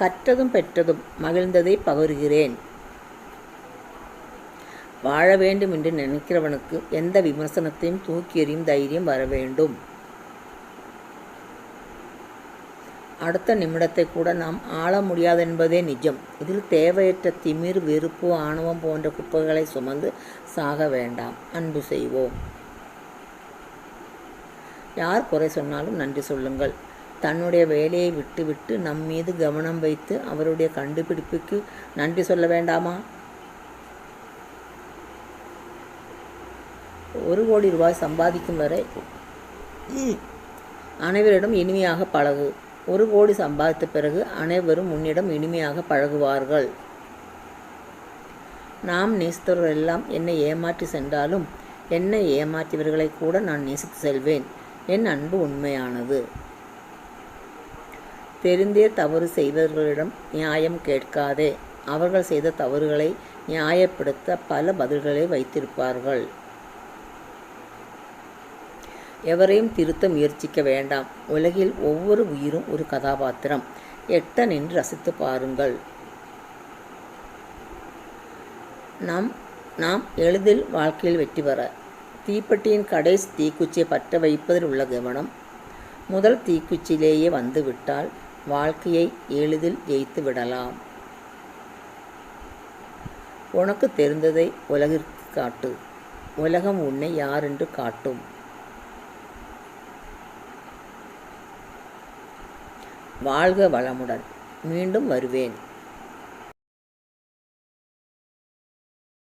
கற்றதும் பெற்றதும் மகிழ்ந்ததை பகருகிறேன். வாழ வேண்டும் என்று நினைக்கிறவனுக்கு எந்த விமர்சனத்தையும் தூக்கி எறியும் தைரியம் வர வேண்டும். அடுத்த நிமிடத்தை கூட நாம் ஆள முடியாதென்பதே நிஜம். இதில் தேவையற்ற திமிர், வெறுப்பு, ஆணவம் போன்ற குப்பைகளை சுமந்து சாக வேண்டாம். அன்பு செய்வோம். யார் குறை சொன்னாலும் நன்றி சொல்லுங்கள். தன்னுடைய வேலையை விட்டுவிட்டு நம் மீது கவனம் வைத்து அவருடைய கண்டுபிடிப்புக்கு நன்றி சொல்ல வேண்டாமா? 1 கோடி ரூபாய் சம்பாதிக்கும் வரை அனைவரிடம் இனிமையாக பழகு. 1 கோடி சம்பாதித்த பிறகு அனைவரும் உன்னிடம் இனிமையாக பழகுவார்கள். நாம் நேசித்தவர்கள் எல்லாம் என்னை ஏமாற்றி சென்றாலும் என்னை ஏமாற்றியவர்களை கூட நான் நேசித்து செல்வேன். என் அன்பு உண்மையானது. தெரிந்தே தவறு செய்தவர்களிடம் நியாயம் கேட்காதே. அவர்கள் செய்த தவறுகளை நியாயப்படுத்த பல பதில்களை வைத்திருப்பார்கள். எவரையும் திருத்த முயற்சிக்க வேண்டாம். உலகில் ஒவ்வொரு உயிரும் ஒரு கதாபாத்திரம். எட்ட நின்று ரசித்து பாருங்கள். நாம் எளிதில் வாழ்க்கையில் வெற்றி பெற தீப்பெட்டியின் கடைசி தீக்குச்சியை பற்ற வைப்பதில் உள்ள கவனம் முதல் தீக்குச்சியிலேயே வந்துவிட்டால் வாழ்க்கையை எளிதில் ஜெயித்து விடலாம். உனக்கு தெரிந்ததை உலகிற்கு காட்டு. உலகம் உன்னை யார் என்று காட்டும். வாழ்க வளமுடன். மீண்டும் வருவேன்.